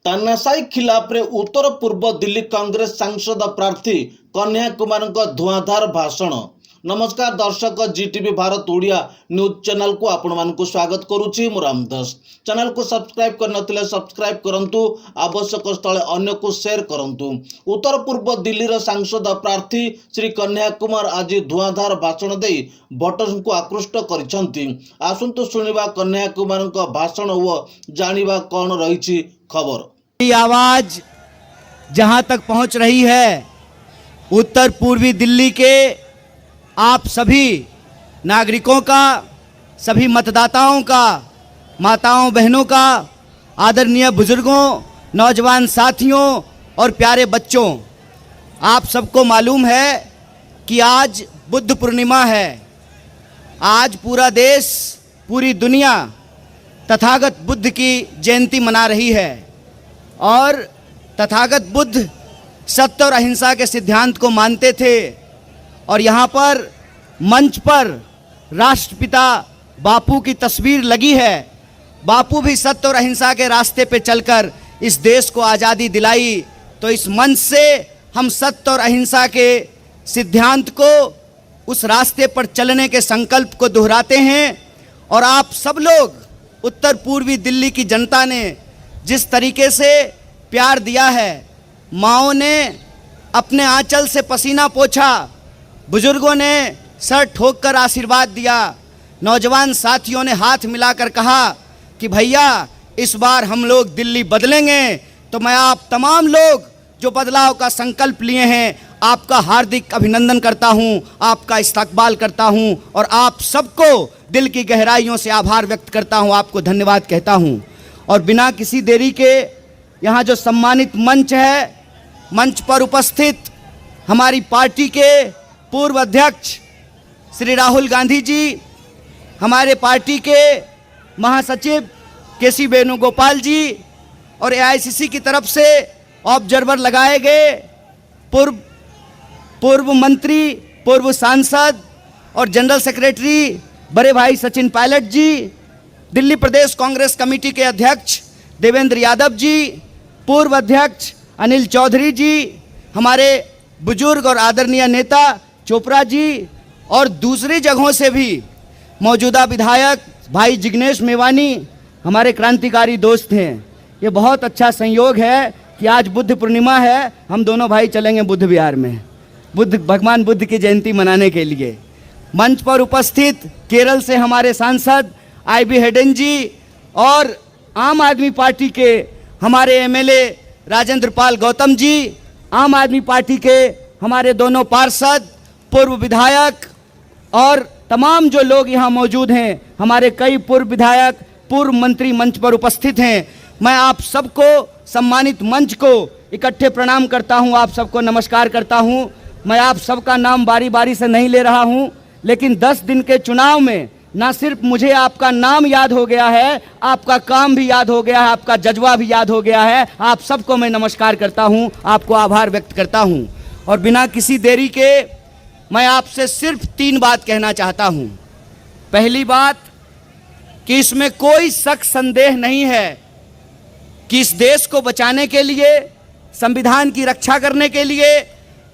तानाशाही खिलाफ रे उत्तर पूर्व दिल्ली कांग्रेस सांसद प्रार्थी कन्हैया कुमार धुआंधार भाषण। नमस्कार दर्शक, जीटीवी भारत ओडिया न्यूज चैनल को आपण मानकु स्वागत करुछि। मु रामदास चैनल को सब्सक्राइब करनथिले सब्सक्राइब करंतु, आवश्यक स्थले अन्य को शेयर करंतु। उत्तर पूर्व दिल्ली रो सांसद प्रार्थी श्री कन्हैया कुमार आज धुआंधार भाषण दे भोटर्स को आकृष्ट करिसंती। आसंतु सुनिबा कन्हैया कुमार को भाषण व जानिबा कोन रहिछि खबर। आवाज जहां तक पहुंच रही है, उत्तर पूर्वी दिल्ली के आप सभी नागरिकों का, सभी मतदाताओं का, माताओं बहनों का, आदरणीय बुजुर्गों, नौजवान साथियों और प्यारे बच्चों, आप सबको मालूम है कि आज बुद्ध पूर्णिमा है। आज पूरा देश, पूरी दुनिया तथागत बुद्ध की जयंती मना रही है और तथागत बुद्ध सत्य और अहिंसा के सिद्धांत को मानते थे। और यहाँ पर मंच पर राष्ट्रपिता बापू की तस्वीर लगी है। बापू भी सत्य और अहिंसा के रास्ते पे चलकर इस देश को आज़ादी दिलाई। तो इस मंच से हम सत्य और अहिंसा के सिद्धांत को, उस रास्ते पर चलने के संकल्प को दोहराते हैं। और आप सब लोग, उत्तर पूर्वी दिल्ली की जनता ने जिस तरीके से प्यार दिया है, माँओं ने अपने आंचल से पसीना पोंछा, बुजुर्गों ने सर ठोक कर आशीर्वाद दिया, नौजवान साथियों ने हाथ मिलाकर कहा कि भैया इस बार हम लोग दिल्ली बदलेंगे। तो मैं आप तमाम लोग जो बदलाव का संकल्प लिए हैं, आपका हार्दिक अभिनंदन करता हूं, आपका इस्तकबाल करता हूं और आप सबको दिल की गहराइयों से आभार व्यक्त करता हूं, आपको धन्यवाद कहता हूं। और बिना किसी देरी के यहाँ जो सम्मानित मंच है, मंच पर उपस्थित हमारी पार्टी के पूर्व अध्यक्ष श्री राहुल गांधी जी, हमारे पार्टी के महासचिव केसी वेणुगोपाल जी और एआईसीसी की तरफ से ऑब्जर्वर लगाए गए पूर्व मंत्री, पूर्व सांसद और जनरल सेक्रेटरी बड़े भाई सचिन पायलट जी, दिल्ली प्रदेश कांग्रेस कमेटी के अध्यक्ष देवेंद्र यादव जी, पूर्व अध्यक्ष अनिल चौधरी जी, हमारे बुजुर्ग और आदरणीय नेता चोपड़ा जी और दूसरी जगहों से भी मौजूदा विधायक भाई जिग्नेश मेवानी हमारे क्रांतिकारी दोस्त हैं। ये बहुत अच्छा संयोग है कि आज बुद्ध पूर्णिमा है, हम दोनों भाई चलेंगे बुद्ध विहार में भगवान बुद्ध की जयंती मनाने के लिए। मंच पर उपस्थित केरल से हमारे सांसद आईबी हेडन जी और आम आदमी पार्टी के हमारे एमएलए राजेंद्र पाल गौतम जी, आम आदमी पार्टी के हमारे दोनों पार्षद, पूर्व विधायक और तमाम जो लोग यहाँ मौजूद हैं, हमारे कई पूर्व विधायक, पूर्व मंत्री मंच पर उपस्थित हैं। मैं आप सबको, सम्मानित मंच को इकट्ठे प्रणाम करता हूँ, आप सबको नमस्कार करता हूँ। मैं आप सबका नाम बारी बारी से नहीं ले रहा हूँ, लेकिन 10 दिन के चुनाव में ना सिर्फ मुझे आपका नाम याद हो गया है, आपका काम भी याद हो गया है, आपका जज्बा भी याद हो गया है। आप सबको मैं नमस्कार करता हूँ, आपको आभार व्यक्त करता हूँ। और बिना किसी देरी के मैं आपसे सिर्फ 3 बात कहना चाहता हूँ। पहली बात कि इसमें कोई शक संदेह नहीं है कि इस देश को बचाने के लिए, संविधान की रक्षा करने के लिए,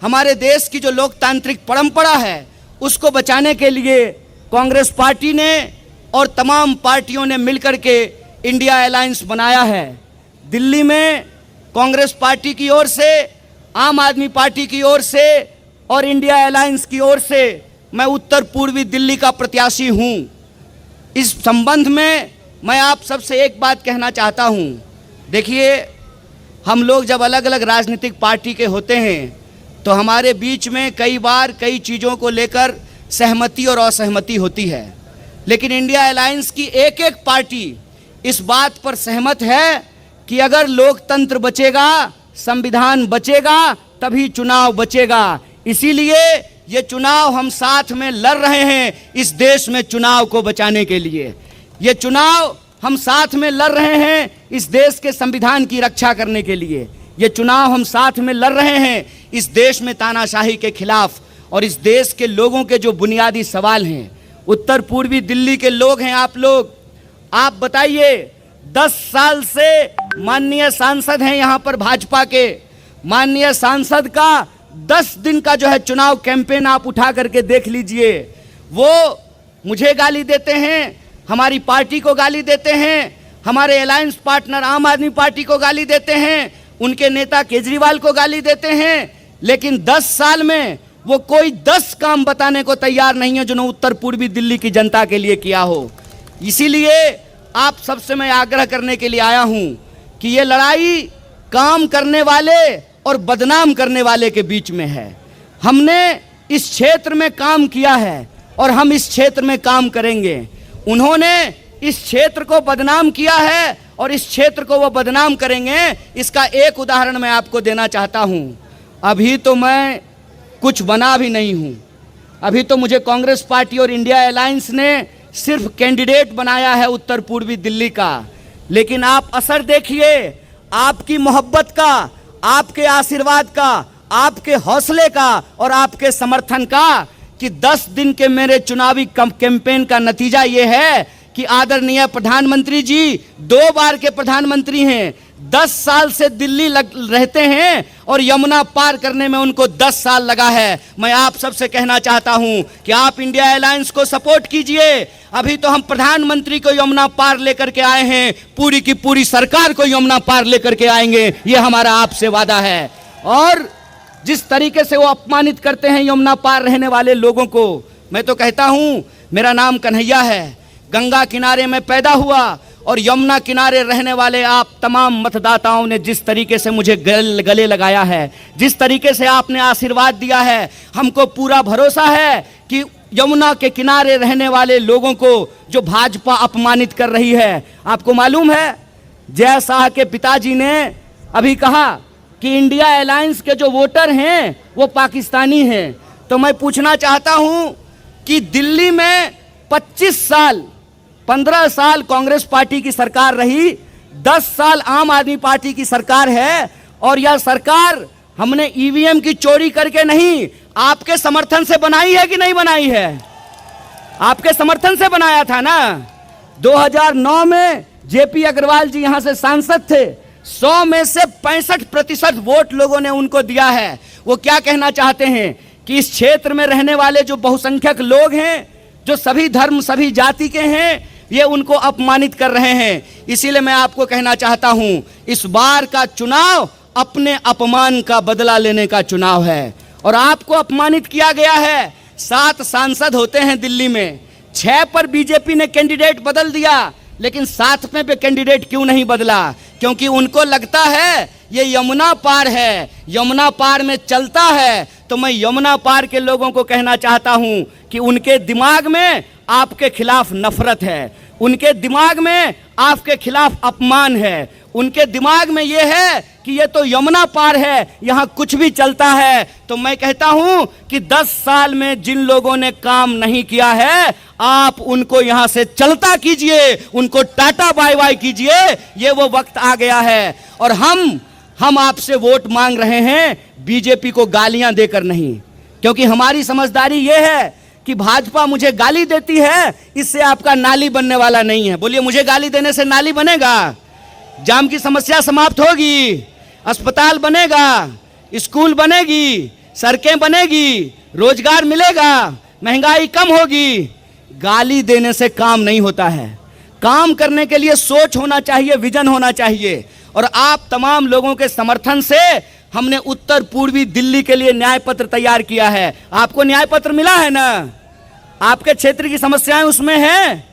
हमारे देश की जो लोकतांत्रिक परंपरा है उसको बचाने के लिए कांग्रेस पार्टी ने और तमाम पार्टियों ने मिलकर के इंडिया अलायंस बनाया है। दिल्ली में कांग्रेस पार्टी की ओर से, आम आदमी पार्टी की ओर से और इंडिया अलायंस की ओर से मैं उत्तर पूर्वी दिल्ली का प्रत्याशी हूं। इस संबंध में मैं आप सबसे एक बात कहना चाहता हूं। देखिए, हम लोग जब अलग अलग राजनीतिक पार्टी के होते हैं तो हमारे बीच में कई बार कई चीज़ों को लेकर सहमति और असहमति होती है, लेकिन इंडिया अलायंस की एक एक पार्टी इस बात पर सहमत है कि अगर लोकतंत्र बचेगा, संविधान बचेगा, तभी चुनाव बचेगा। इसीलिए ये चुनाव हम साथ में लड़ रहे हैं, इस देश में चुनाव को बचाने के लिए। ये चुनाव हम साथ में लड़ रहे हैं इस देश के संविधान की रक्षा करने के लिए। ये चुनाव हम साथ में लड़ रहे हैं इस देश में तानाशाही के खिलाफ और इस देश के लोगों के जो बुनियादी सवाल हैं। उत्तर पूर्वी दिल्ली के लोग हैं आप लोग, आप बताइए 10 साल से माननीय सांसद हैं यहाँ पर भाजपा के, माननीय सांसद का 10 दिन का जो है चुनाव कैंपेन आप उठा करके देख लीजिए। वो मुझे गाली देते हैं, हमारी पार्टी को गाली देते हैं, हमारे अलायंस पार्टनर आम आदमी पार्टी को गाली देते हैं, उनके नेता केजरीवाल को गाली देते हैं, लेकिन 10 साल में वो कोई 10 काम बताने को तैयार नहीं है जो उत्तर पूर्वी दिल्ली की जनता के लिए किया हो। इसीलिए आप सबसे मैं आग्रह करने के लिए आया हूं कि ये लड़ाई काम करने वाले और बदनाम करने वाले के बीच में है। हमने इस क्षेत्र में काम किया है और हम इस क्षेत्र में काम करेंगे। उन्होंने इस क्षेत्र को बदनाम किया है और इस क्षेत्र को वो बदनाम करेंगे। इसका एक उदाहरण मैं आपको देना चाहता हूं। अभी तो मैं कुछ बना भी नहीं हूं, अभी तो मुझे कांग्रेस पार्टी और इंडिया अलायंस ने सिर्फ कैंडिडेट बनाया है उत्तर पूर्वी दिल्ली का, लेकिन आप असर देखिए आपकी मोहब्बत का, आपके आशीर्वाद का, आपके हौसले का और आपके समर्थन का, कि 10 दिन के मेरे चुनावी कैंपेन का नतीजा ये है कि आदरणीय प्रधानमंत्री जी 2 बार के प्रधानमंत्री हैं, 10 साल से दिल्ली रहते हैं और यमुना पार करने में उनको 10 साल लगा है। मैं आप सबसे कहना चाहता हूं कि आप इंडिया अलायंस को सपोर्ट कीजिए। अभी तो हम प्रधानमंत्री को यमुना पार लेकर के आए हैं, पूरी की पूरी सरकार को यमुना पार लेकर के आएंगे, ये हमारा आपसे वादा है। और जिस तरीके से वो अपमानित करते हैं यमुना पार रहने वाले लोगों को, मैं तो कहता हूं मेरा नाम कन्हैया है, गंगा किनारे में पैदा हुआ और यमुना किनारे रहने वाले आप तमाम मतदाताओं ने जिस तरीके से मुझे गले लगाया है, जिस तरीके से आपने आशीर्वाद दिया है, हमको पूरा भरोसा है कि यमुना के किनारे रहने वाले लोगों को जो भाजपा अपमानित कर रही है, आपको मालूम है जय शाह के पिताजी ने अभी कहा कि इंडिया अलायंस के जो वोटर हैं वो पाकिस्तानी हैं। तो मैं पूछना चाहता हूं कि दिल्ली में 25 साल 15 साल कांग्रेस पार्टी की सरकार रही, 10 साल आम आदमी पार्टी की सरकार है, और यह सरकार हमने ईवीएम की चोरी करके नहीं, आपके समर्थन से बनाई है कि नहीं बनाई है? आपके समर्थन से बनाया था ना। 2009 में जेपी अग्रवाल जी यहां से सांसद थे, 100 में से 65% वोट लोगों ने उनको दिया है। वो क्या कहना चाहते हैं कि इस क्षेत्र में रहने वाले जो बहुसंख्यक लोग हैं, जो सभी धर्म सभी जाति के हैं, ये उनको अपमानित कर रहे हैं। इसीलिए मैं आपको कहना चाहता हूं, इस बार का चुनाव अपने अपमान का बदला लेने का चुनाव है और आपको अपमानित किया गया है। 7 सांसद होते हैं दिल्ली में, 6 पर बीजेपी ने कैंडिडेट बदल दिया, लेकिन 7वें पे कैंडिडेट क्यों नहीं बदला? क्योंकि उनको लगता है ये यमुना पार है, यमुना पार में चलता है। तो मैं यमुना पार के लोगों को कहना चाहता हूं कि उनके दिमाग में आपके खिलाफ नफरत है, उनके दिमाग में आपके खिलाफ अपमान है, उनके दिमाग में ये है कि ये तो यमुना पार है, यहाँ कुछ भी चलता है। तो मैं कहता हूं कि 10 साल में जिन लोगों ने काम नहीं किया है, आप उनको यहां से चलता कीजिए, उनको टाटा बाय बाय कीजिए। ये वो वक्त आ गया है और हम आपसे वोट मांग रहे हैं बीजेपी को गालियां देकर नहीं, क्योंकि हमारी समझदारी ये है कि भाजपा मुझे गाली देती है, इससे आपका नाली बनने वाला नहीं है। बोलिए, मुझे गाली देने से नाली बनेगा? जाम की समस्या समाप्त होगी, अस्पताल बनेगा, स्कूल बनेगी, सड़कें बनेगी, रोजगार मिलेगा, महंगाई कम होगी। गाली देने से काम नहीं होता है, काम करने के लिए सोच होना चाहिए, विजन होना चाहिए। और आप तमाम लोगों के समर्थन से हमने उत्तर पूर्वी दिल्ली के लिए न्याय पत्र तैयार किया है। आपको न्याय पत्र मिला है ना? आपके क्षेत्र की समस्याएं उसमें हैं।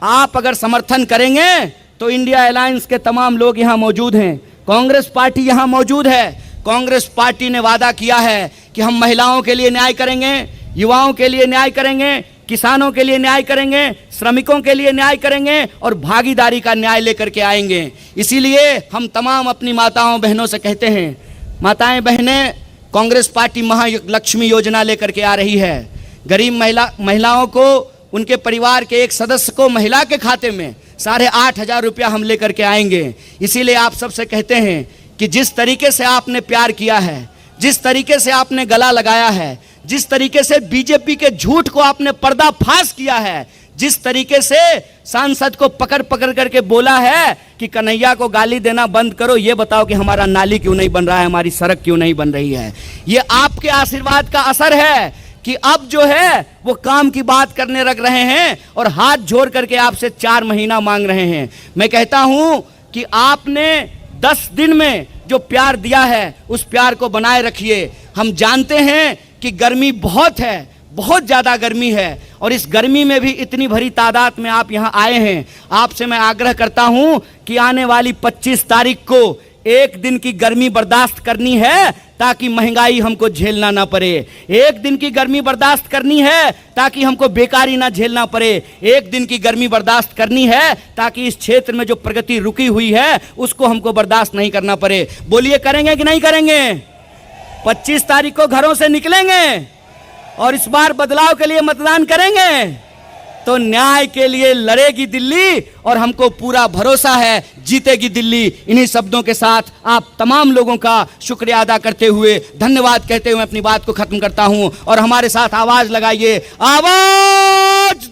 आप अगर समर्थन करेंगे तो इंडिया अलायंस के तमाम लोग यहां मौजूद हैं, कांग्रेस पार्टी यहां मौजूद है। कांग्रेस पार्टी ने वादा किया है कि हम महिलाओं के लिए न्याय करेंगे, युवाओं के लिए न्याय करेंगे, किसानों के लिए न्याय करेंगे, श्रमिकों के लिए न्याय करेंगे और भागीदारी का न्याय लेकर के आएंगे। इसीलिए हम तमाम अपनी माताओं बहनों से कहते हैं, माताएं बहनें, कांग्रेस पार्टी महालक्ष्मी योजना लेकर के आ रही है। गरीब महिलाओं को, उनके परिवार के एक सदस्य को महिला के खाते में 8,500 रुपया हम लेकर के आएंगे। इसीलिए आप सबसे कहते हैं कि जिस तरीके से आपने प्यार किया है, जिस तरीके से आपने गला लगाया है, जिस तरीके से बीजेपी के झूठ को आपने पर्दाफाश किया है, जिस तरीके से सांसद को पकड़ पकड़ करके बोला है कि कन्हैया को गाली देना बंद करो, ये बताओ कि हमारा नाली क्यों नहीं बन रहा है, हमारी सड़क क्यों नहीं बन रही है। ये आपके आशीर्वाद का असर है कि अब जो है वो काम की बात करने लग रहे हैं और हाथ जोड़ करके आपसे 4 महीना मांग रहे हैं। मैं कहता हूं कि आपने 10 दिन में जो प्यार दिया है उस प्यार को बनाए रखिए। हम जानते हैं कि गर्मी बहुत है, बहुत ज़्यादा गर्मी है, और इस गर्मी में भी इतनी भरी तादाद में आप यहाँ आए हैं। आपसे मैं आग्रह करता हूँ कि आने वाली 25 तारीख को एक दिन की गर्मी बर्दाश्त करनी है ताकि महंगाई हमको झेलना ना पड़े। एक दिन की गर्मी बर्दाश्त करनी है ताकि हमको बेकारी ना झेलना पड़े। एक दिन की गर्मी बर्दाश्त करनी है ताकि इस क्षेत्र में जो प्रगति रुकी हुई है उसको हमको बर्दाश्त नहीं करना पड़े। बोलिए, करेंगे कि नहीं करेंगे? 25 तारीख को घरों से निकलेंगे और इस बार बदलाव के लिए मतदान करेंगे तो न्याय के लिए लड़ेगी दिल्ली और हमको पूरा भरोसा है जीतेगी दिल्ली। इन्हीं शब्दों के साथ आप तमाम लोगों का शुक्रिया अदा करते हुए, धन्यवाद कहते हुए अपनी बात को खत्म करता हूं। और हमारे साथ आवाज लगाइए, आवाज